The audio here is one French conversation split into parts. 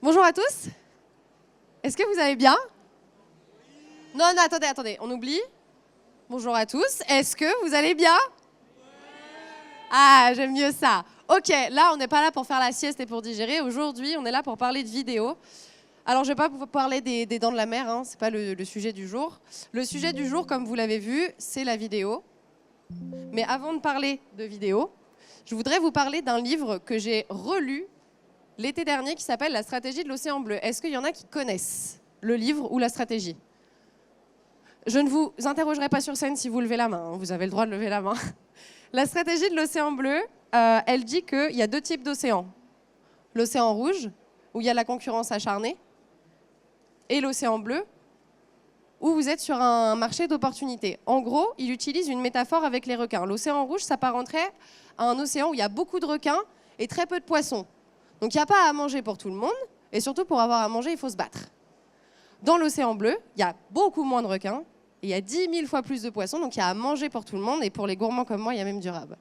Bonjour à tous. Est-ce que vous allez bien? Non, non, attendez, on oublie. Bonjour à tous. Est-ce que vous allez bien? Ah, j'aime mieux ça. Ok, là, on n'est pas là pour faire la sieste et pour digérer. Aujourd'hui, on est là pour parler de vidéo. Alors, je ne vais pas vous parler des dents de la mer, hein, ce n'est pas le sujet du jour. Le sujet du jour, comme vous l'avez vu, c'est la vidéo. Mais avant de parler de vidéo, je voudrais vous parler d'un livre que j'ai relu l'été dernier qui s'appelle « La stratégie de l'océan bleu ». Est-ce qu'il y en a qui connaissent le livre ou la stratégie? Je ne vous interrogerai pas sur scène si vous levez la main, hein, vous avez le droit de lever la main. La stratégie de l'océan bleu, elle dit qu'il y a deux types d'océans. L'océan rouge, où il y a la concurrence acharnée, et l'océan bleu, où vous êtes sur un marché d'opportunités. En gros, il utilise une métaphore avec les requins. L'océan rouge s'apparenterait à un océan où il y a beaucoup de requins et très peu de poissons. Donc il n'y a pas à manger pour tout le monde, et surtout pour avoir à manger, il faut se battre. Dans l'océan bleu, il y a beaucoup moins de requins, et il y a 10 000 fois plus de poissons, donc il y a à manger pour tout le monde, et pour les gourmands comme moi, il y a même du rab.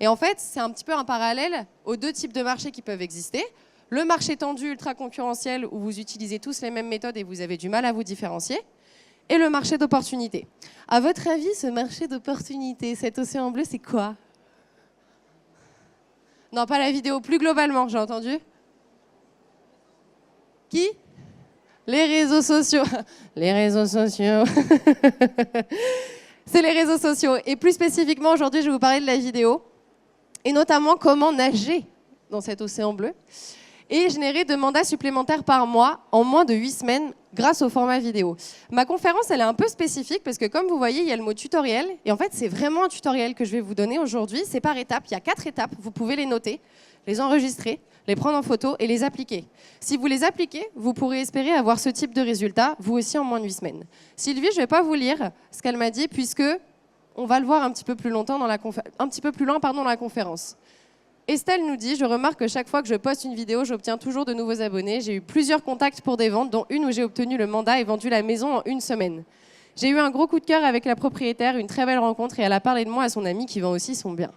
Et en fait, c'est un petit peu un parallèle aux deux types de marchés qui peuvent exister. Le marché tendu, ultra concurrentiel, où vous utilisez tous les mêmes méthodes et vous avez du mal à vous différencier, et le marché d'opportunité. À votre avis, ce marché d'opportunité, cet océan bleu, c'est quoi? Non, pas la vidéo, plus globalement, j'ai entendu. Qui? Les réseaux sociaux. Les réseaux sociaux. C'est les réseaux sociaux. Et plus spécifiquement, aujourd'hui, je vais vous parler de la vidéo. Et notamment, comment nager dans cet océan bleu. Et générer 2 mandats supplémentaires par mois en moins de 8 semaines grâce au format vidéo. Ma conférence, elle est un peu spécifique parce que comme vous voyez, il y a le mot tutoriel. Et en fait, c'est vraiment un tutoriel que je vais vous donner aujourd'hui. C'est par étapes. Il y a 4 étapes. Vous pouvez les noter, les enregistrer, les prendre en photo et les appliquer. Si vous les appliquez, vous pourrez espérer avoir ce type de résultat, vous aussi en moins de 8 semaines. Sylvie, je ne vais pas vous lire ce qu'elle m'a dit puisque on va le voir un petit peu plus loin dans la conférence. Estelle nous dit « Je remarque que chaque fois que je poste une vidéo, j'obtiens toujours de nouveaux abonnés. J'ai eu plusieurs contacts pour des ventes, dont une où j'ai obtenu le mandat et vendu la maison en 1 semaine. J'ai eu un gros coup de cœur avec la propriétaire, une très belle rencontre et elle a parlé de moi à son ami qui vend aussi son bien. »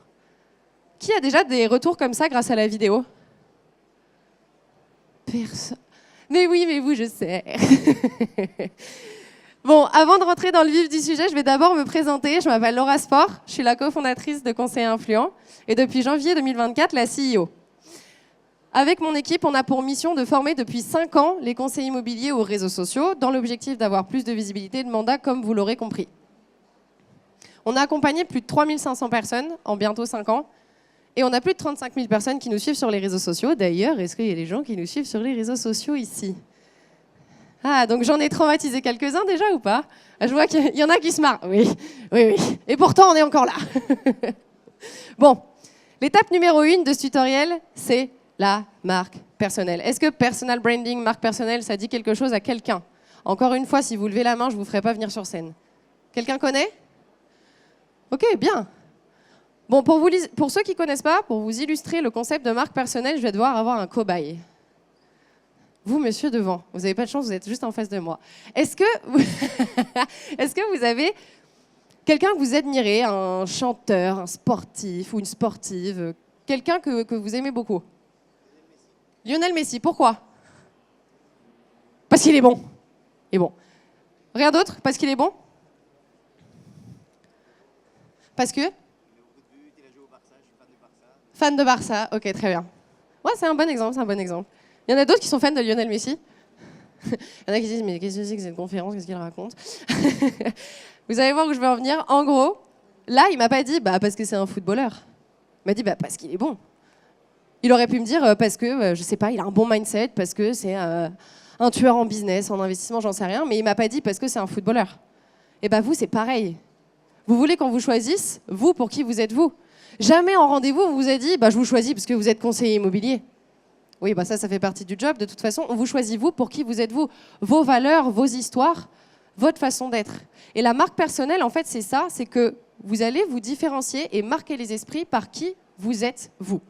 Qui a déjà des retours comme ça grâce à la vidéo? Personne. Mais oui, mais vous, je sais. Bon, avant de rentrer dans le vif du sujet, je vais d'abord me présenter. Je m'appelle Laura Sport, je suis la cofondatrice de Conseil Influent et depuis janvier 2024, la CEO. Avec mon équipe, on a pour mission de former depuis 5 ans les conseillers immobiliers aux réseaux sociaux dans l'objectif d'avoir plus de visibilité et de mandat, comme vous l'aurez compris. On a accompagné plus de 3500 personnes en bientôt 5 ans et on a plus de 35 000 personnes qui nous suivent sur les réseaux sociaux. D'ailleurs, est-ce qu'il y a des gens qui nous suivent sur les réseaux sociaux ici? Ah, donc j'en ai traumatisé quelques-uns déjà ou pas? Je vois qu'il y en a qui se marrent. Oui, oui, oui. Et pourtant, on est encore là. Bon, l'étape numéro 1 de ce tutoriel, c'est la marque personnelle. Est-ce que personal branding, marque personnelle, ça dit quelque chose à quelqu'un? Encore une fois, si vous levez la main, je ne vous ferai pas venir sur scène. Quelqu'un connaît? Ok, bien. Bon, pour ceux qui ne connaissent pas, pour vous illustrer le concept de marque personnelle, je vais devoir avoir un cobaye. Vous, monsieur devant, vous n'avez pas de chance, vous êtes juste en face de moi. Est-ce que vous avez quelqu'un que vous admirez, un chanteur, un sportif ou une sportive, quelqu'un que vous aimez beaucoup? Lionel Messi, pourquoi? Parce qu'il est bon. Il est bon. Rien d'autre? Parce qu'il est bon? Parce que? Il a joué au Barça, je suis fan de Barça. Fan de Barça, ok, très bien. Ouais, c'est un bon exemple, c'est un bon exemple. Il y en a d'autres qui sont fans de Lionel Messi. Il y en a qui disent, mais qu'est-ce que c'est que cette conférence, qu'est-ce qu'il raconte? Vous allez voir où je vais en venir. En gros, là, il m'a pas dit, bah, parce que c'est un footballeur. Il m'a dit, bah, parce qu'il est bon. Il aurait pu me dire, parce que, je sais pas, il a un bon mindset, parce que c'est un tueur en business, en investissement, j'en sais rien. Mais il m'a pas dit, parce que c'est un footballeur. Et bah, vous, c'est pareil. Vous voulez qu'on vous choisisse, vous, pour qui vous êtes vous. Jamais en rendez-vous, on vous a dit, bah, je vous choisis parce que vous êtes conseiller immobilier. Oui, bah ça fait partie du job. De toute façon, on vous choisit vous pour qui vous êtes vous. Vos valeurs, vos histoires, votre façon d'être. Et la marque personnelle, en fait, c'est ça, c'est que vous allez vous différencier et marquer les esprits par qui vous êtes vous.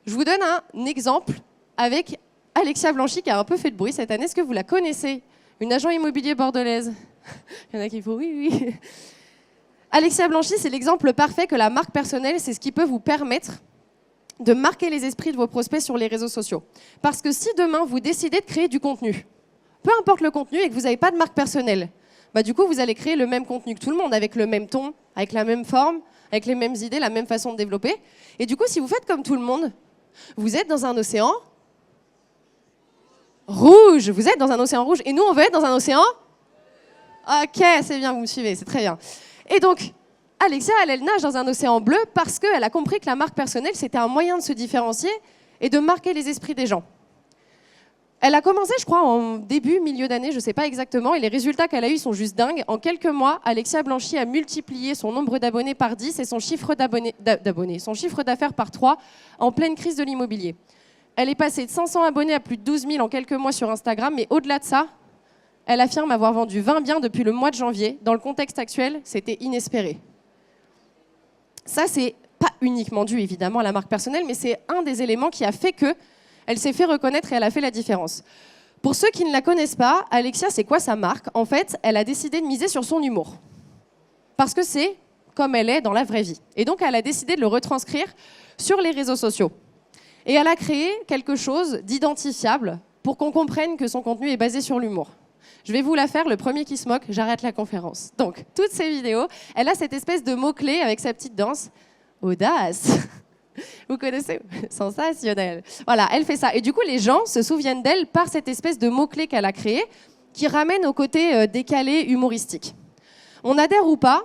Je vous donne un exemple avec Alexia Blanchy qui a un peu fait de bruit cette année. Est-ce que vous la connaissez? Une agent immobilier bordelaise. Il y en a qui font oui, oui. Alexia Blanchy, c'est l'exemple parfait que la marque personnelle, c'est ce qui peut vous permettre de marquer les esprits de vos prospects sur les réseaux sociaux. Parce que si demain, vous décidez de créer du contenu, peu importe le contenu et que vous n'avez pas de marque personnelle, bah, du coup, vous allez créer le même contenu que tout le monde, avec le même ton, avec la même forme, avec les mêmes idées, la même façon de développer. Et du coup, si vous faites comme tout le monde, vous êtes dans un océan rouge. Vous êtes dans un océan rouge. Et nous, on veut être dans un océan. Ok, c'est bien, vous me suivez, c'est très bien. Et donc, Alexia, elle nage dans un océan bleu parce qu'elle a compris que la marque personnelle, c'était un moyen de se différencier et de marquer les esprits des gens. Elle a commencé, je crois, en début, milieu d'année, je ne sais pas exactement, et les résultats qu'elle a eus sont juste dingues. En quelques mois, Alexia Blanchy a multiplié son nombre d'abonnés par 10 et son chiffre d'affaires par 3 en pleine crise de l'immobilier. Elle est passée de 500 abonnés à plus de 12 000 en quelques mois sur Instagram, mais au-delà de ça, elle affirme avoir vendu 20 biens depuis le mois de janvier. Dans le contexte actuel, c'était inespéré. Ça, c'est pas uniquement dû, évidemment, à la marque personnelle, mais c'est un des éléments qui a fait qu'elle s'est fait reconnaître et elle a fait la différence. Pour ceux qui ne la connaissent pas, Alexia, c'est quoi sa marque? En fait, elle a décidé de miser sur son humour. Parce que c'est comme elle est dans la vraie vie. Et donc, elle a décidé de le retranscrire sur les réseaux sociaux. Et elle a créé quelque chose d'identifiable pour qu'on comprenne que son contenu est basé sur l'humour. Je vais vous la faire, le premier qui se moque, j'arrête la conférence. Donc, toutes ces vidéos, elle a cette espèce de mot-clé avec sa petite danse. Audace. Vous connaissez? Sensationnel. Voilà, elle fait ça. Et du coup, les gens se souviennent d'elle par cette espèce de mot-clé qu'elle a créé, qui ramène au côté décalé, humoristique. On adhère ou pas,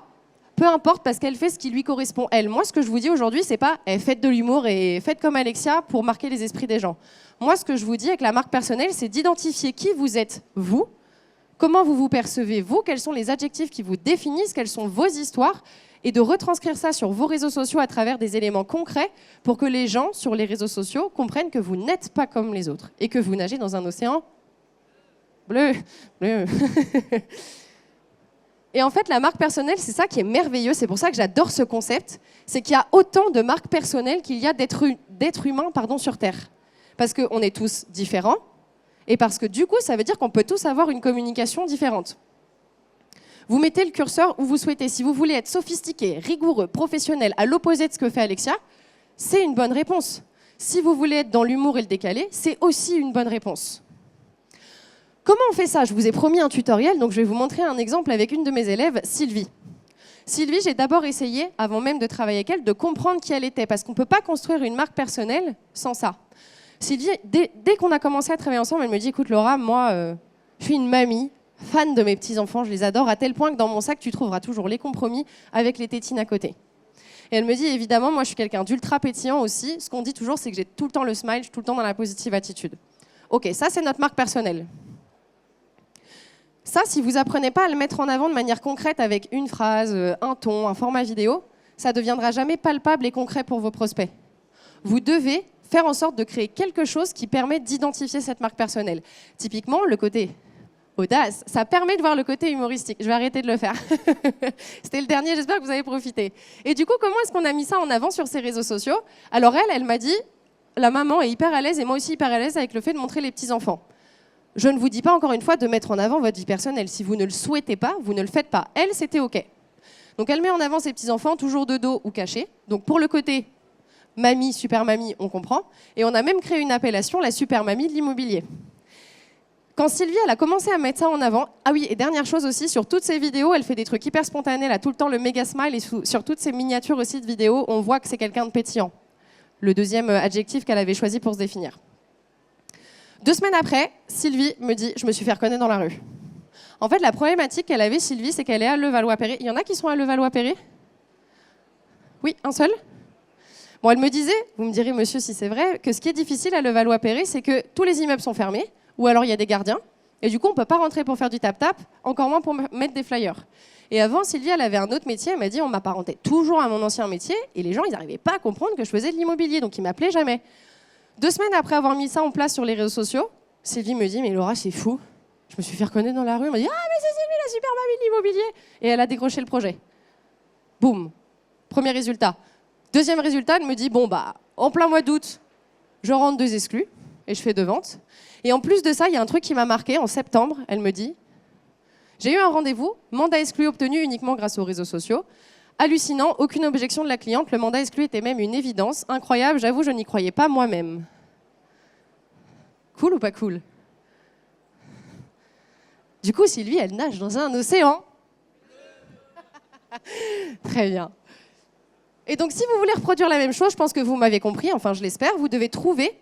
peu importe, parce qu'elle fait ce qui lui correspond, elle. Moi, ce que je vous dis aujourd'hui, c'est pas faites de l'humour et faites comme Alexia pour marquer les esprits des gens. Moi, ce que je vous dis avec la marque personnelle, c'est d'identifier qui vous êtes, vous, comment vous vous percevez, vous, quels sont les adjectifs qui vous définissent, quelles sont vos histoires, et de retranscrire ça sur vos réseaux sociaux à travers des éléments concrets pour que les gens sur les réseaux sociaux comprennent que vous n'êtes pas comme les autres et que vous nagez dans un océan bleu. Bleu. Et en fait, la marque personnelle, c'est ça qui est merveilleux, c'est pour ça que j'adore ce concept, c'est qu'il y a autant de marques personnelles qu'il y a d'êtres humains sur Terre. Parce qu'on est tous différents, et parce que du coup, ça veut dire qu'on peut tous avoir une communication différente. Vous mettez le curseur où vous souhaitez. Si vous voulez être sophistiqué, rigoureux, professionnel, à l'opposé de ce que fait Alexia, c'est une bonne réponse. Si vous voulez être dans l'humour et le décalé, c'est aussi une bonne réponse. Comment on fait ça? Je vous ai promis un tutoriel, donc je vais vous montrer un exemple avec une de mes élèves, Sylvie. Sylvie, j'ai d'abord essayé, avant même de travailler avec elle, de comprendre qui elle était, parce qu'on ne peut pas construire une marque personnelle sans ça. Sylvie, dès qu'on a commencé à travailler ensemble, elle me dit « Écoute Laura, moi, je suis une mamie, fan de mes petits-enfants, je les adore, à tel point que dans mon sac, tu trouveras toujours les compromis avec les tétines à côté. » Et elle me dit « Évidemment, moi, je suis quelqu'un d'ultra pétillant aussi. Ce qu'on dit toujours, c'est que j'ai tout le temps le smile, je suis tout le temps dans la positive attitude. » Ok, ça, c'est notre marque personnelle. Ça, si vous apprenez pas à le mettre en avant de manière concrète avec une phrase, un ton, un format vidéo, ça ne deviendra jamais palpable et concret pour vos prospects. Vous devez faire en sorte de créer quelque chose qui permet d'identifier cette marque personnelle. Typiquement, le côté audace, ça permet de voir le côté humoristique. Je vais arrêter de le faire. C'était le dernier, j'espère que vous avez profité. Et du coup, comment est-ce qu'on a mis ça en avant sur ces réseaux sociaux? Alors elle m'a dit, la maman est hyper à l'aise et moi aussi hyper à l'aise avec le fait de montrer les petits-enfants. Je ne vous dis pas encore une fois de mettre en avant votre vie personnelle. Si vous ne le souhaitez pas, vous ne le faites pas. Elle, c'était OK. Donc elle met en avant ses petits-enfants, toujours de dos ou cachés. Donc pour le côté mamie, super mamie, on comprend. Et on a même créé une appellation, la super mamie de l'immobilier. Quand Sylvie, elle a commencé à mettre ça en avant, ah oui, et dernière chose aussi, sur toutes ses vidéos, elle fait des trucs hyper spontanés, elle a tout le temps le méga smile, et sur toutes ses miniatures aussi de vidéos, on voit que c'est quelqu'un de pétillant. Le deuxième adjectif qu'elle avait choisi pour se définir. 2 semaines après, Sylvie me dit « Je me suis fait reconnaître dans la rue ». En fait, la problématique qu'elle avait, Sylvie, c'est qu'elle est à Levallois-Perret. Il y en a qui sont à Levallois-Perret? Oui, un seul? Bon, elle me disait, vous me direz, monsieur, si c'est vrai, que ce qui est difficile à Levallois-Perret, c'est que tous les immeubles sont fermés, ou alors il y a des gardiens, et du coup, on ne peut pas rentrer pour faire du tap-tap, encore moins pour mettre des flyers. Et avant, Sylvie, elle avait un autre métier, elle m'a dit, on m'apparentait toujours à mon ancien métier, et les gens, ils n'arrivaient pas à comprendre que je faisais de l'immobilier, donc ils ne m'appelaient jamais. 2 semaines après avoir mis ça en place sur les réseaux sociaux, Sylvie me dit, mais Laura, c'est fou, je me suis fait reconnaître dans la rue, elle m'a dit, ah, mais c'est Sylvie, la super mamie de l'immobilier, et elle a décroché le projet. Boum, premier résultat. Deuxième résultat, elle me dit, bon, bah, en plein mois d'août, je rentre 2 exclus et je fais 2 ventes. Et en plus de ça, il y a un truc qui m'a marqué. En septembre, elle me dit, J'ai eu un rendez-vous, mandat exclu obtenu uniquement grâce aux réseaux sociaux. Hallucinant, aucune objection de la cliente, le mandat exclu était même une évidence. Incroyable, j'avoue, je n'y croyais pas moi-même. Cool ou pas cool? Du coup, Sylvie, elle nage dans un océan. Très bien. Et donc, si vous voulez reproduire la même chose, je pense que vous m'avez compris, enfin je l'espère, vous devez trouver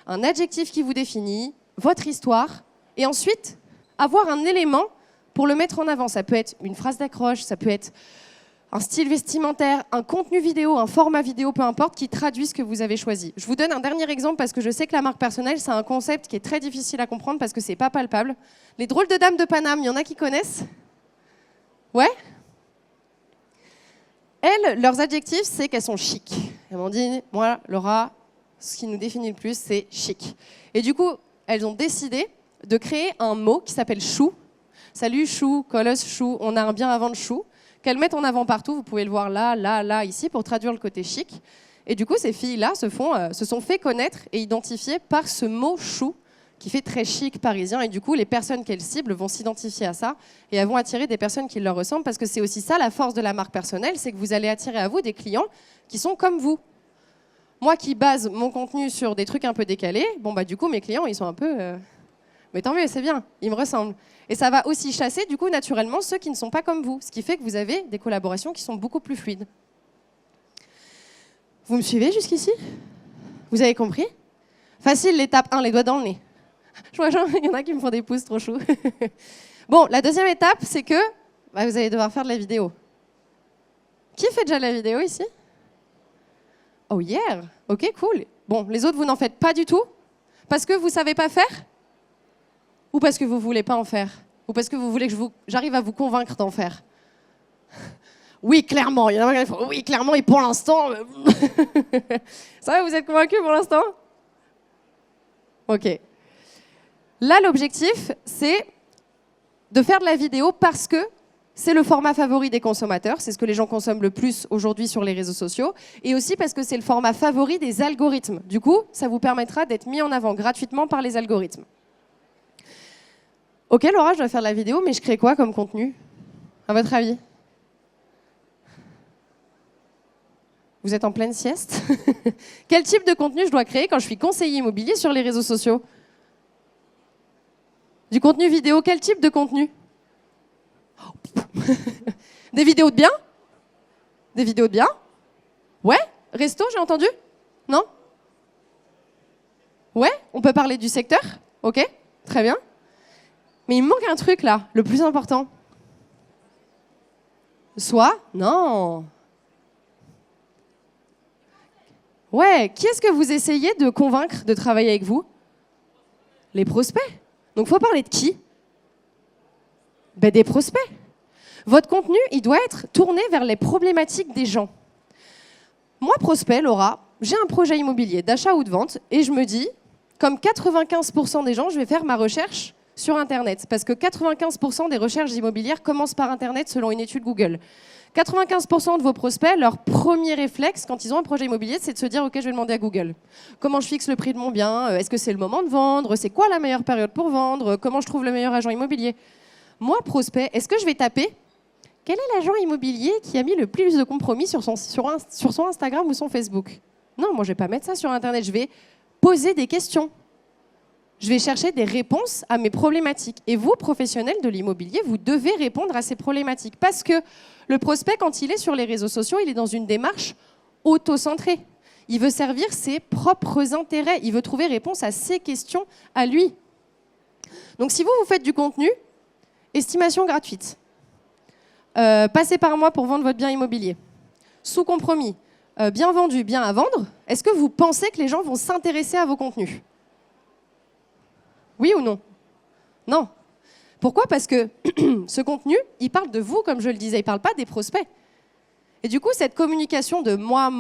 un adjectif qui vous définit, votre histoire, et ensuite avoir un élément pour le mettre en avant. Ça peut être une phrase d'accroche, ça peut être un style vestimentaire, un contenu vidéo, un format vidéo, peu importe, qui traduit ce que vous avez choisi. Je vous donne un dernier exemple parce que je sais que la marque personnelle, c'est un concept qui est très difficile à comprendre parce que c'est pas palpable. Les drôles de dames de Paname, il y en a qui connaissent? Ouais? Elles, leurs adjectifs, c'est qu'elles sont chic. Elles m'ont dit, moi, Laura, ce qui nous définit le plus, c'est chic. Et du coup, elles ont décidé de créer un mot qui s'appelle chou. Salut, chou, colosse, chou, on a un bien avant de chou, qu'elles mettent en avant partout. Vous pouvez le voir là, là, là, ici, pour traduire le côté chic. Et du coup, ces filles-là se sont fait connaître et identifier par ce mot chou, qui fait très chic parisien. Et du coup, les personnes qu'elles ciblent vont s'identifier à ça et elles vont attirer des personnes qui leur ressemblent parce que c'est aussi ça la force de la marque personnelle, c'est que vous allez attirer à vous des clients qui sont comme vous. Moi qui base mon contenu sur des trucs un peu décalés, bon bah du coup mes clients ils sont un peu... Mais tant mieux, c'est bien, ils me ressemblent. Et ça va aussi chasser du coup naturellement ceux qui ne sont pas comme vous, ce qui fait que vous avez des collaborations qui sont beaucoup plus fluides. Vous me suivez jusqu'ici? Vous avez compris? Facile l'étape 1, les doigts dans le nez. Je vois, il y en a qui me font des pouces trop choux. Bon, la deuxième étape, c'est que bah, vous allez devoir faire de la vidéo. Qui fait déjà de la vidéo ici? Oh yeah, ok, cool. Bon, les autres, vous n'en faites pas du tout? Parce que vous ne savez pas faire? Ou parce que vous ne voulez pas en faire? Ou parce que vous voulez que j'arrive à vous convaincre d'en faire? Oui, clairement. Il y en a qui font oui, clairement, et pour l'instant... Ça va, vous êtes convaincus pour l'instant? Ok. Là, l'objectif, c'est de faire de la vidéo parce que c'est le format favori des consommateurs, c'est ce que les gens consomment le plus aujourd'hui sur les réseaux sociaux, et aussi parce que c'est le format favori des algorithmes. Du coup, ça vous permettra d'être mis en avant gratuitement par les algorithmes. Ok, Laura, je dois faire de la vidéo, mais je crée quoi comme contenu, à votre avis? Vous êtes en pleine sieste? Quel type de contenu je dois créer quand je suis conseiller immobilier sur les réseaux sociaux? Du contenu vidéo, quel type de contenu? Des vidéos de bien? Des vidéos de bien? Ouais? Resto, j'ai entendu? Non? Ouais? On peut parler du secteur? Ok? Très bien. Mais il me manque un truc là, le plus important. Soit? Non. Ouais, qui est-ce que vous essayez de convaincre de travailler avec vous? Les prospects. Donc, il faut parler de qui? Ben, des prospects. Votre contenu, il doit être tourné vers les problématiques des gens. Moi, prospect, Laura, j'ai un projet immobilier d'achat ou de vente et je me dis, comme 95% des gens, je vais faire ma recherche sur Internet. Parce que 95% des recherches immobilières commencent par Internet selon une étude Google. 95% de vos prospects, leur premier réflexe quand ils ont un projet immobilier, c'est de se dire « Ok, je vais demander à Google. Comment je fixe le prix de mon bien? Est-ce que c'est le moment de vendre? C'est quoi la meilleure période pour vendre? Comment je trouve le meilleur agent immobilier ?» Moi, prospect, est-ce que je vais taper « Quel est l'agent immobilier qui a mis le plus de compromis sur son Instagram ou son Facebook ?» Non, moi, je ne vais pas mettre ça sur Internet. Je vais poser des questions. Je vais chercher des réponses à mes problématiques. Et vous, professionnels de l'immobilier, vous devez répondre à ces problématiques. Parce que le prospect, quand il est sur les réseaux sociaux, il est dans une démarche auto-centrée. Il veut servir ses propres intérêts. Il veut trouver réponse à ses questions à lui. Donc si vous faites du contenu, estimation gratuite, passez par moi pour vendre votre bien immobilier, sous compromis, bien vendu, bien à vendre, est-ce que vous pensez que les gens vont s'intéresser à vos contenus? Oui ou non? Non. Pourquoi? Parce que ce contenu, il parle de vous, comme je le disais, il ne parle pas des prospects. Et du coup, cette communication de moi,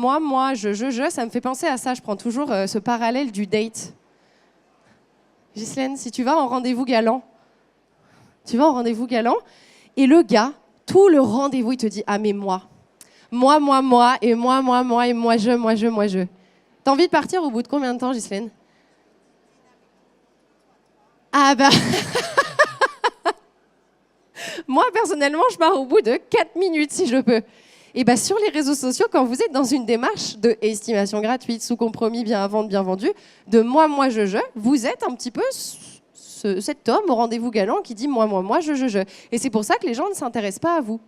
je, ça me fait penser à ça. Je prends toujours ce parallèle du date. Ghislaine, si tu vas en rendez-vous galant, et le gars, tout le rendez-vous, il te dit « Ah, mais moi, et moi, et moi, je. » T'as envie de partir au bout de combien de temps, Ghislaine? Ah bah Moi, personnellement, je pars au bout de 4 minutes, si je peux. Et bien, sur les réseaux sociaux, quand vous êtes dans une démarche de estimation gratuite, sous compromis, bien à vendre, bien vendu, de moi, je, vous êtes un petit peu cet homme au rendez-vous galant qui dit moi, je. Et c'est pour ça que les gens ne s'intéressent pas à vous.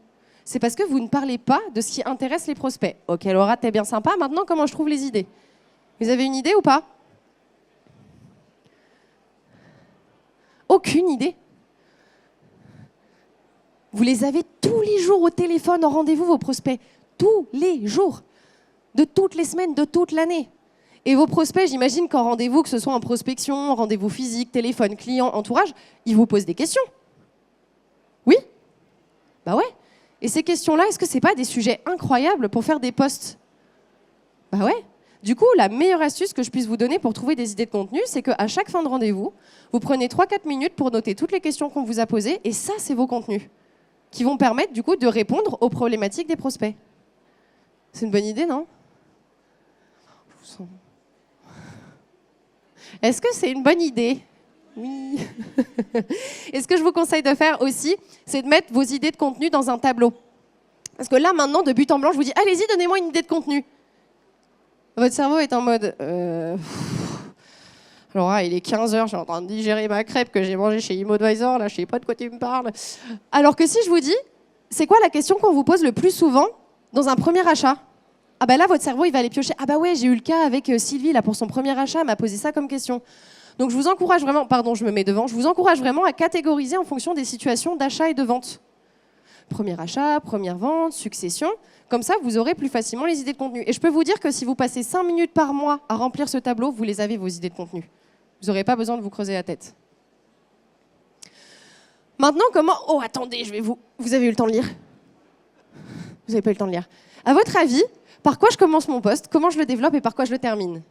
C'est parce que vous ne parlez pas de ce qui intéresse les prospects. Ok, Laura, t'es bien sympa. Maintenant, comment je trouve les idées? Vous avez une idée ou pas? Aucune idée. Vous les avez tous les jours au téléphone en rendez-vous, vos prospects. Tous les jours. De toutes les semaines, de toute l'année. Et vos prospects, j'imagine qu'en rendez-vous, que ce soit en prospection, rendez-vous physique, téléphone, client, entourage, ils vous posent des questions. Oui? Bah ouais. Et ces questions-là, est-ce que c'est pas des sujets incroyables pour faire des posts? Bah ouais. Du coup, la meilleure astuce que je puisse vous donner pour trouver des idées de contenu, c'est qu'à chaque fin de rendez-vous, vous prenez 3-4 minutes pour noter toutes les questions qu'on vous a posées, et ça, c'est vos contenus, qui vont permettre du coup de répondre aux problématiques des prospects. C'est une bonne idée, non? Est-ce que c'est une bonne idée? Oui. Et ce que je vous conseille de faire aussi, c'est de mettre vos idées de contenu dans un tableau. Parce que là, maintenant, de but en blanc, je vous dis, allez-y, donnez-moi une idée de contenu. Votre cerveau est en mode... Alors, il est 15h, je suis en train de digérer ma crêpe que j'ai mangée chez ImmoAdvisor, là, je ne sais pas de quoi tu me parles. Alors que si je vous dis, c'est quoi la question qu'on vous pose le plus souvent dans un premier achat? Ah bah là, votre cerveau, il va aller piocher. Ah bah ouais, j'ai eu le cas avec Sylvie, là, pour son premier achat, elle m'a posé ça comme question. Donc je vous encourage vraiment, pardon, je me mets devant, je vous encourage vraiment à catégoriser en fonction des situations d'achat et de vente. Premier achat, première vente, succession. Comme ça, vous aurez plus facilement les idées de contenu. Et je peux vous dire que si vous passez 5 minutes par mois à remplir ce tableau, vous les avez, vos idées de contenu. Vous n'aurez pas besoin de vous creuser la tête. Maintenant, comment... Oh, attendez, vous avez eu le temps de lire? Vous n'avez pas eu le temps de lire. À votre avis, par quoi je commence mon post? Comment je le développe et par quoi je le termine?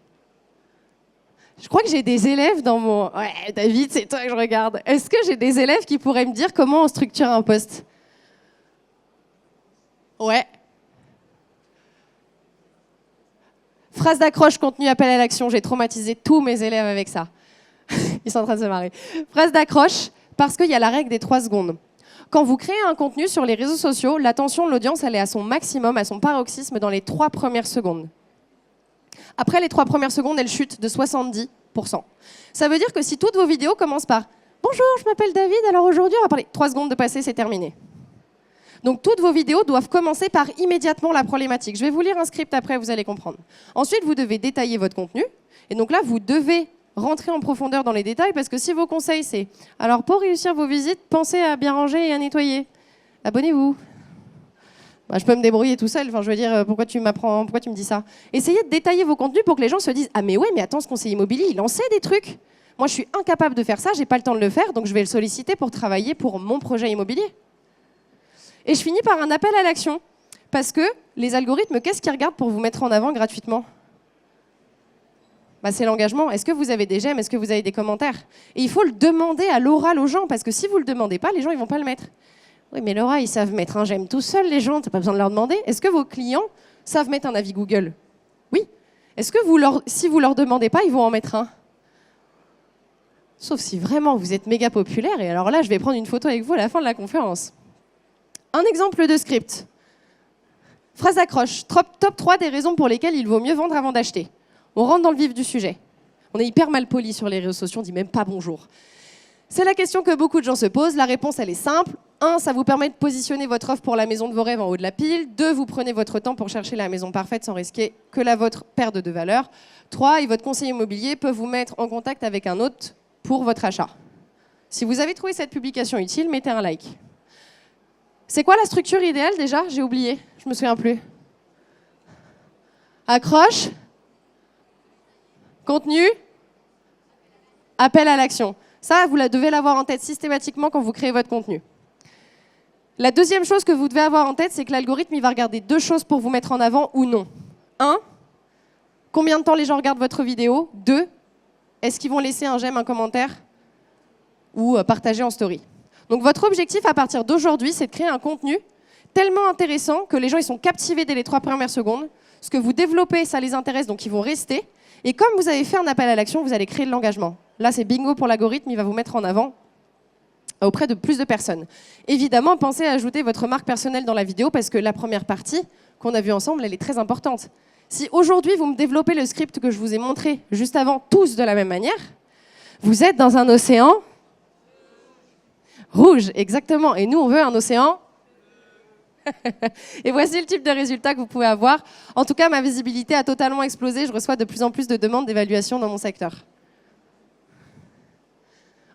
Je crois que j'ai des élèves dans mon... Ouais, David, c'est toi que je regarde. Est-ce que j'ai des élèves qui pourraient me dire comment on structure un post? Ouais. Phrase d'accroche, contenu, appel à l'action. J'ai traumatisé tous mes élèves avec ça. Ils sont en train de se marrer. Phrase d'accroche, parce qu'il y a la règle des 3 secondes. Quand vous créez un contenu sur les réseaux sociaux, l'attention de l'audience, elle est à son maximum, à son paroxysme dans les 3 premières secondes. Après les 3 premières secondes, elle chute de 70%. Ça veut dire que si toutes vos vidéos commencent par « Bonjour, je m'appelle David, alors aujourd'hui, on va parler… » 3 secondes de passé, c'est terminé. Donc toutes vos vidéos doivent commencer par immédiatement la problématique. Je vais vous lire un script après, vous allez comprendre. Ensuite, vous devez détailler votre contenu. Et donc là, vous devez rentrer en profondeur dans les détails parce que si vos conseils, c'est « Alors pour réussir vos visites, pensez à bien ranger et à nettoyer. Abonnez-vous. » Bah, je peux me débrouiller tout seul. Enfin, je veux dire, pourquoi tu me dis ça? Essayez de détailler vos contenus pour que les gens se disent « Ah mais ouais, mais attends, ce conseiller immobilier, il en sait des trucs. Moi, je suis incapable de faire ça, j'ai pas le temps de le faire, donc je vais le solliciter pour travailler pour mon projet immobilier. » Et je finis par un appel à l'action. Parce que les algorithmes, qu'est-ce qu'ils regardent pour vous mettre en avant gratuitement? Bah, c'est l'engagement. Est-ce que vous avez des j'aime? Est-ce que vous avez des commentaires? Et il faut le demander à l'oral aux gens, parce que si vous ne le demandez pas, les gens ne vont pas le mettre. Oui, mais Laura, ils savent mettre un j'aime tout seuls, les gens, tu n'as pas besoin de leur demander. Est-ce que vos clients savent mettre un avis Google? Oui. Est-ce que si vous ne leur demandez pas, ils vont en mettre un? Sauf si vraiment vous êtes méga populaire, et alors là, je vais prendre une photo avec vous à la fin de la conférence. Un exemple de script. Phrase d'accroche. Top 3 des raisons pour lesquelles il vaut mieux vendre avant d'acheter. On rentre dans le vif du sujet. On est hyper mal poli sur les réseaux sociaux, on dit même pas bonjour. C'est la question que beaucoup de gens se posent. La réponse, elle est simple. 1, ça vous permet de positionner votre offre pour la maison de vos rêves en haut de la pile. 2, vous prenez votre temps pour chercher la maison parfaite sans risquer que la vôtre perde de valeur. 3, et votre conseiller immobilier peut vous mettre en contact avec un autre pour votre achat. Si vous avez trouvé cette publication utile, mettez un like. C'est quoi la structure idéale déjà? J'ai oublié, je me souviens plus. Accroche, contenu, appel à l'action. Ça, vous devez l'avoir en tête systématiquement quand vous créez votre contenu. La deuxième chose que vous devez avoir en tête, c'est que l'algorithme, il va regarder 2 choses pour vous mettre en avant ou non. 1, combien de temps les gens regardent votre vidéo? 2, est-ce qu'ils vont laisser un j'aime, un commentaire ou partager en story? Donc votre objectif à partir d'aujourd'hui, c'est de créer un contenu tellement intéressant que les gens ils sont captivés dès les 3 premières secondes. Ce que vous développez, ça les intéresse, donc ils vont rester. Et comme vous avez fait un appel à l'action, vous allez créer de l'engagement. Là, c'est bingo pour l'algorithme, il va vous mettre en avant. auprès de plus de personnes. Évidemment, pensez à ajouter votre marque personnelle dans la vidéo parce que la première partie qu'on a vue ensemble, elle est très importante. Si aujourd'hui, vous me développez le script que je vous ai montré juste avant, tous de la même manière, vous êtes dans un océan rouge, exactement. Et nous, on veut un océan. Et voici le type de résultat que vous pouvez avoir. En tout cas, ma visibilité a totalement explosé. Je reçois de plus en plus de demandes d'évaluation dans mon secteur.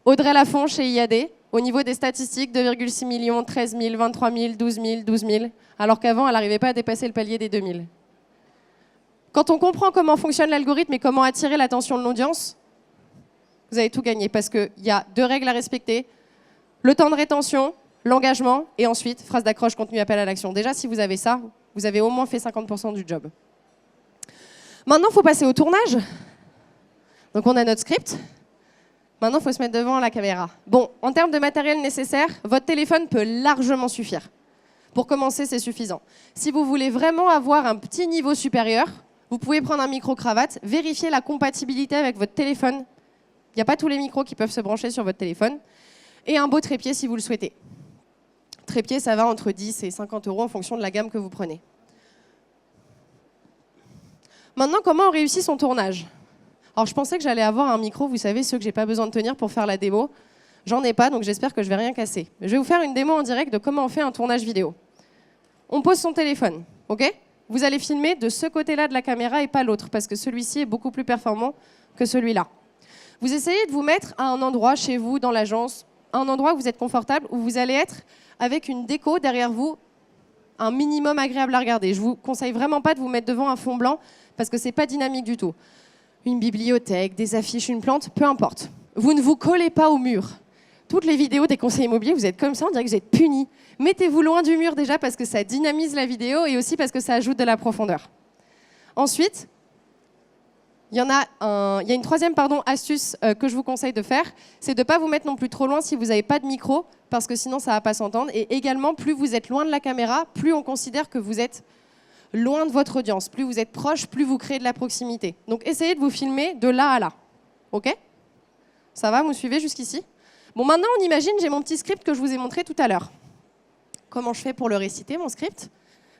Audrey Lafont chez IAD, au niveau des statistiques, 2,6 millions, 13 000, 23 000, 12 000, 12 000, alors qu'avant, elle n'arrivait pas à dépasser le palier des 2 000. Quand on comprend comment fonctionne l'algorithme et comment attirer l'attention de l'audience, vous avez tout gagné parce qu'il y a 2 règles à respecter. Le temps de rétention, l'engagement et ensuite, phrase d'accroche, contenu, appel à l'action. Déjà, si vous avez ça, vous avez au moins fait 50% du job. Maintenant, il faut passer au tournage. Donc, on a notre script. Maintenant, il faut se mettre devant la caméra. Bon, en termes de matériel nécessaire, votre téléphone peut largement suffire. Pour commencer, c'est suffisant. Si vous voulez vraiment avoir un petit niveau supérieur, vous pouvez prendre un micro-cravate, vérifier la compatibilité avec votre téléphone. Il n'y a pas tous les micros qui peuvent se brancher sur votre téléphone. Et un beau trépied si vous le souhaitez. Trépied, ça va entre 10 et 50 € en fonction de la gamme que vous prenez. Maintenant, comment on réussit son tournage? Alors, je pensais que j'allais avoir un micro, vous savez, ceux que j'ai pas besoin de tenir pour faire la démo. J'en ai pas, donc j'espère que je vais rien casser. Je vais vous faire une démo en direct de comment on fait un tournage vidéo. On pose son téléphone, ok? Vous allez filmer de ce côté-là de la caméra et pas l'autre, parce que celui-ci est beaucoup plus performant que celui-là. Vous essayez de vous mettre à un endroit chez vous, dans l'agence, un endroit où vous êtes confortable, où vous allez être avec une déco derrière vous, un minimum agréable à regarder. Je vous conseille vraiment pas de vous mettre devant un fond blanc, parce que c'est pas dynamique du tout. Une bibliothèque, des affiches, une plante, peu importe. Vous ne vous collez pas au mur. Toutes les vidéos des conseillers immobiliers, vous êtes comme ça, on dirait que vous êtes punis. Mettez-vous loin du mur déjà parce que ça dynamise la vidéo et aussi parce que ça ajoute de la profondeur. Ensuite, il y a une troisième astuce que je vous conseille de faire, c'est de ne pas vous mettre non plus trop loin si vous n'avez pas de micro, parce que sinon ça ne va pas s'entendre. Et également, plus vous êtes loin de la caméra, plus on considère que vous êtes loin de votre audience. Plus vous êtes proche, plus vous créez de la proximité. Donc essayez de vous filmer de là à là. OK? Ça va, vous me suivez jusqu'ici? Bon, maintenant, on imagine, j'ai mon petit script que je vous ai montré tout à l'heure. Comment je fais pour le réciter, mon script?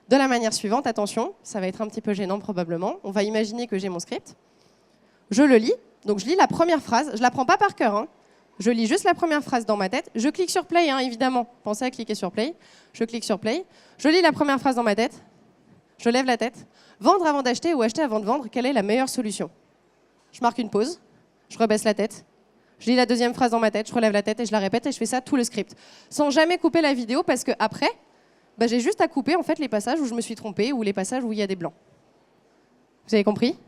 De la manière suivante, attention, ça va être un petit peu gênant probablement. On va imaginer que j'ai mon script. Je le lis, donc je lis la première phrase. Je ne la prends pas par cœur, hein. Je lis juste la première phrase dans ma tête. Je clique sur play, hein, évidemment. Pensez à cliquer sur play. Je clique sur play. Je lis la première phrase dans ma tête. Je lève la tête. Vendre avant d'acheter ou acheter avant de vendre, quelle est la meilleure solution? Je marque une pause. Je rebaisse la tête. Je lis la deuxième phrase dans ma tête, je relève la tête et je la répète et je fais ça tout le script. Sans jamais couper la vidéo parce qu'après, j'ai juste à couper en fait, les passages où je me suis trompée ou les passages où il y a des blancs. Vous avez compris?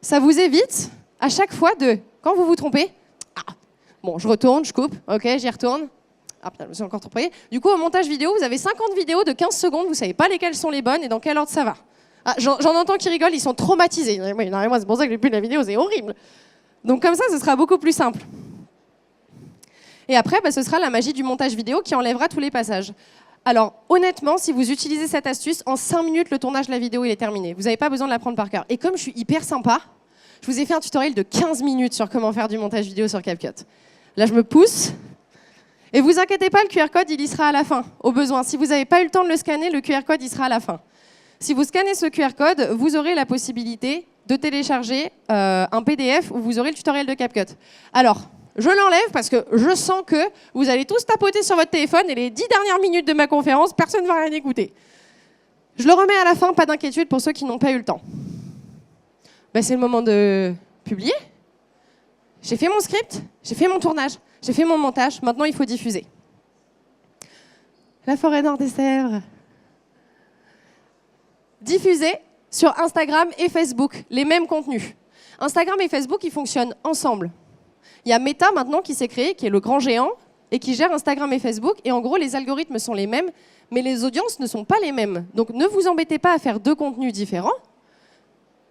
Ça vous évite à chaque fois de, quand vous vous trompez, bon, je retourne, je coupe, ok, j'y retourne. Ah putain, je me suis encore trompée. Du coup, au montage vidéo, vous avez 50 vidéos de 15 secondes, vous ne savez pas lesquelles sont les bonnes et dans quel ordre ça va. Ah, j'en entends qui rigolent, ils sont traumatisés. Oui, moi, c'est pour ça que j'ai plus la vidéo, c'est horrible. Donc comme ça, ce sera beaucoup plus simple. Et après, ce sera la magie du montage vidéo qui enlèvera tous les passages. Alors honnêtement, si vous utilisez cette astuce, en 5 minutes, le tournage de la vidéo il est terminé. Vous n'avez pas besoin de l'apprendre par cœur. Et comme je suis hyper sympa, je vous ai fait un tutoriel de 15 minutes sur comment faire du montage vidéo sur CapCut. Là, je me pousse. Et vous inquiétez pas, le QR code, il y sera à la fin, au besoin. Si vous n'avez pas eu le temps de le scanner, le QR code, il sera à la fin. Si vous scannez ce QR code, vous aurez la possibilité de télécharger un PDF où vous aurez le tutoriel de CapCut. Alors, je l'enlève parce que je sens que vous allez tous tapoter sur votre téléphone et les 10 dernières minutes de ma conférence, personne ne va rien écouter. Je le remets à la fin, pas d'inquiétude pour ceux qui n'ont pas eu le temps. C'est le moment de publier. J'ai fait mon script, j'ai fait mon tournage, j'ai fait mon montage, maintenant il faut diffuser. La forêt nord des Sèvres. Diffuser sur Instagram et Facebook, les mêmes contenus. Instagram et Facebook, ils fonctionnent ensemble. Il y a Meta maintenant qui s'est créé, qui est le grand géant, et qui gère Instagram et Facebook. Et en gros, les algorithmes sont les mêmes, mais les audiences ne sont pas les mêmes. Donc ne vous embêtez pas à faire 2 contenus différents.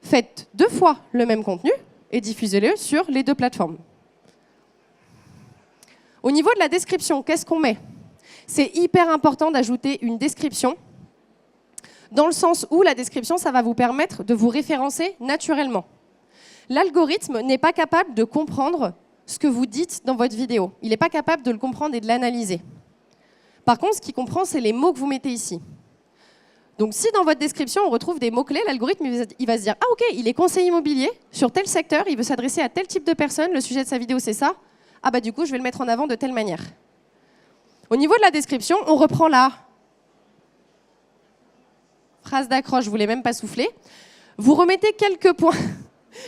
Faites 2 fois le même contenu et diffusez-le sur les 2 plateformes. Au niveau de la description, qu'est-ce qu'on met? C'est hyper important d'ajouter une description, dans le sens où la description, ça va vous permettre de vous référencer naturellement. L'algorithme n'est pas capable de comprendre ce que vous dites dans votre vidéo. Il n'est pas capable de le comprendre et de l'analyser. Par contre, ce qu'il comprend, c'est les mots que vous mettez ici. Donc si dans votre description, on retrouve des mots-clés, l'algorithme il va se dire « Ah ok, il est conseiller immobilier sur tel secteur, il veut s'adresser à tel type de personne, le sujet de sa vidéo c'est ça. Ah bah du coup, je vais le mettre en avant de telle manière. » Au niveau de la description, on reprend la phrase d'accroche, je ne voulais même pas souffler. Vous remettez quelques points.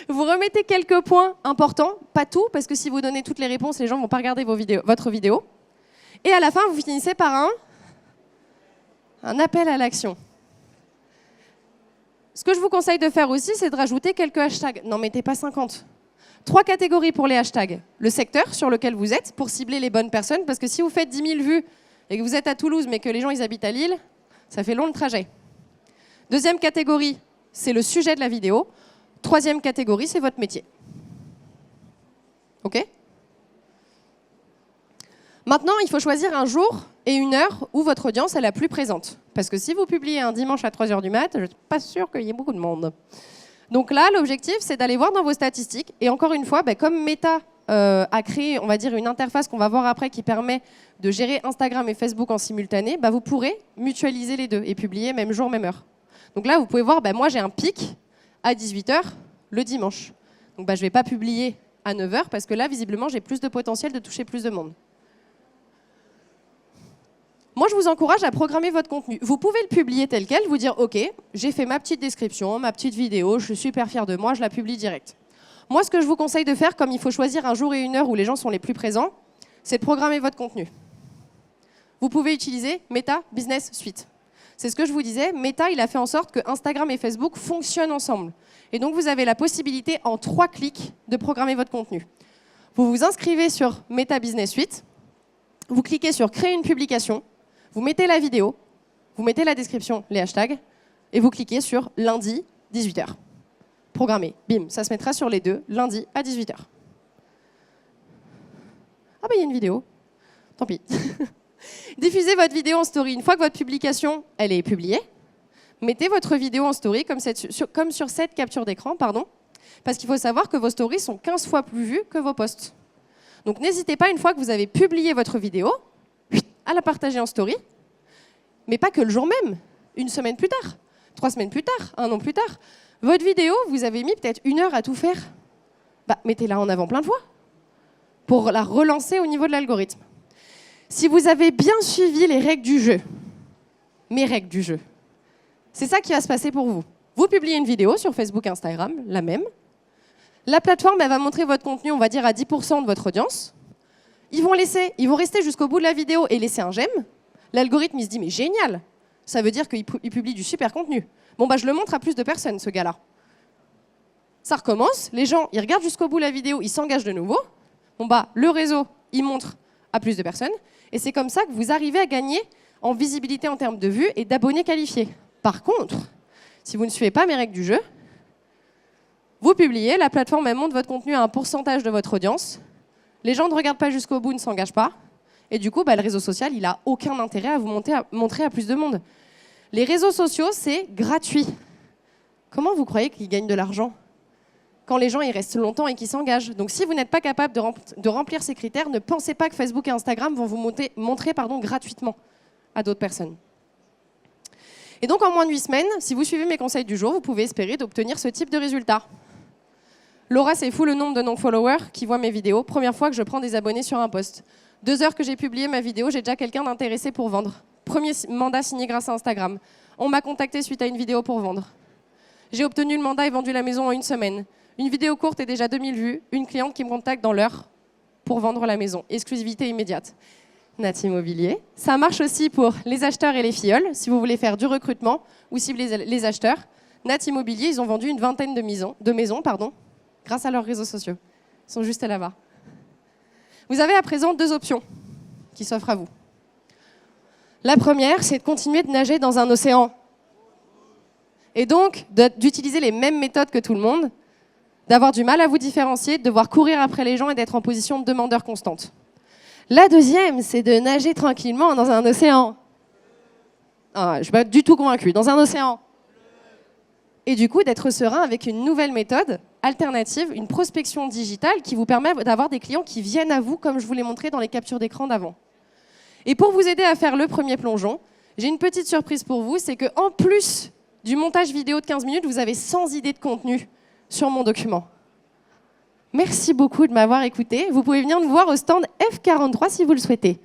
Vous remettez quelques points importants, pas tout, parce que si vous donnez toutes les réponses, les gens ne vont pas regarder votre vidéo. Et à la fin, vous finissez par un appel à l'action. Ce que je vous conseille de faire aussi, c'est de rajouter quelques hashtags. N'en mettez pas 50. 3 catégories pour les hashtags. Le secteur sur lequel vous êtes, pour cibler les bonnes personnes, parce que si vous faites 10 000 vues et que vous êtes à Toulouse, mais que les gens ils habitent à Lille, ça fait long le trajet. Deuxième catégorie, c'est le sujet de la vidéo. Troisième catégorie, c'est votre métier. OK ? Maintenant, il faut choisir un jour et une heure où votre audience est la plus présente. Parce que si vous publiez un dimanche à 3h du mat', je ne suis pas sûre qu'il y ait beaucoup de monde. Donc là, l'objectif, c'est d'aller voir dans vos statistiques. Et encore une fois, comme Meta a créé, on va dire, une interface qu'on va voir après qui permet de gérer Instagram et Facebook en simultané, vous pourrez mutualiser les deux et publier même jour, même heure. Donc là, vous pouvez voir, moi j'ai un pic à 18h le dimanche. Donc je ne vais pas publier à 9h parce que là, visiblement, j'ai plus de potentiel de toucher plus de monde. Moi, je vous encourage à programmer votre contenu. Vous pouvez le publier tel quel, vous dire « Ok, j'ai fait ma petite description, ma petite vidéo, je suis super fière de moi, je la publie direct. » Moi, ce que je vous conseille de faire, comme il faut choisir un jour et une heure où les gens sont les plus présents, c'est de programmer votre contenu. Vous pouvez utiliser Meta Business Suite. C'est ce que je vous disais, Meta, il a fait en sorte que Instagram et Facebook fonctionnent ensemble. Et donc, vous avez la possibilité, en 3 clics, de programmer votre contenu. Vous vous inscrivez sur Meta Business Suite, vous cliquez sur « Créer une publication », vous mettez la vidéo, vous mettez la description, les hashtags, et vous cliquez sur lundi, 18h. Programmé. Bim, ça se mettra sur les deux, lundi à 18h. Ah il y a une vidéo. Tant pis. Diffusez votre vidéo en story. Une fois que votre publication elle est publiée, mettez votre vidéo en story comme sur cette capture d'écran, parce qu'il faut savoir que vos stories sont 15 fois plus vues que vos posts. Donc n'hésitez pas, une fois que vous avez publié votre vidéo, à la partager en story, mais pas que le jour même, une semaine plus tard, 3 semaines plus tard, 1 an plus tard. Votre vidéo, vous avez mis peut-être 1 heure à tout faire. Mettez-la en avant plein de fois pour la relancer au niveau de l'algorithme. Si vous avez bien suivi les règles du jeu, mes règles du jeu, c'est ça qui va se passer pour vous. Vous publiez une vidéo sur Facebook et Instagram, la même. La plateforme, elle va montrer votre contenu, on va dire, à 10% de votre audience. Ils vont rester jusqu'au bout de la vidéo et laisser un j'aime. L'algorithme, il se dit, mais génial, ça veut dire qu'il publie du super contenu. Bon, je le montre à plus de personnes, ce gars-là. Ça recommence, les gens, ils regardent jusqu'au bout la vidéo, ils s'engagent de nouveau. Bon, le réseau, il montre à plus de personnes. Et c'est comme ça que vous arrivez à gagner en visibilité en termes de vues et d'abonnés qualifiés. Par contre, si vous ne suivez pas mes règles du jeu, vous publiez, la plateforme, elle montre votre contenu à un pourcentage de votre audience. Les gens ne regardent pas jusqu'au bout, ne s'engagent pas. Et du coup, le réseau social, il n'a aucun intérêt à vous montrer à plus de monde. Les réseaux sociaux, c'est gratuit. Comment vous croyez qu'ils gagnent de l'argent quand les gens y restent longtemps et qu'ils s'engagent? Donc si vous n'êtes pas capable de remplir ces critères, ne pensez pas que Facebook et Instagram vont vous montrer gratuitement à d'autres personnes. Et donc en moins de 8 semaines, si vous suivez mes conseils du jour, vous pouvez espérer d'obtenir ce type de résultat. Laura, c'est fou le nombre de non-followers qui voient mes vidéos. Première fois que je prends des abonnés sur un post. 2 heures que j'ai publié ma vidéo, j'ai déjà quelqu'un d'intéressé pour vendre. Premier mandat signé grâce à Instagram. On m'a contacté suite à une vidéo pour vendre. J'ai obtenu le mandat et vendu la maison en 1 semaine. Une vidéo courte et déjà 2000 vues. Une cliente qui me contacte dans l'heure pour vendre la maison. Exclusivité immédiate. Nat Immobilier. Ça marche aussi pour les acheteurs et les filleuls, si vous voulez faire du recrutement ou cibler les acheteurs. Nat Immobilier, ils ont vendu une vingtaine de maisons, grâce à leurs réseaux sociaux. Ils sont juste là-bas. Vous avez à présent 2 options qui s'offrent à vous. La première, c'est de continuer de nager dans un océan. Et donc, d'utiliser les mêmes méthodes que tout le monde, d'avoir du mal à vous différencier, de devoir courir après les gens et d'être en position de demandeur constante. La deuxième, c'est de nager tranquillement dans un océan. Je ne suis pas du tout convaincue. Dans un océan. Et du coup, d'être serein avec une nouvelle méthode alternative, une prospection digitale qui vous permet d'avoir des clients qui viennent à vous, comme je vous l'ai montré dans les captures d'écran d'avant. Et pour vous aider à faire le premier plongeon, j'ai une petite surprise pour vous, c'est qu'en plus du montage vidéo de 15 minutes, vous avez 100 idées de contenu sur mon document. Merci beaucoup de m'avoir écouté. Vous pouvez venir nous voir au stand F43 si vous le souhaitez.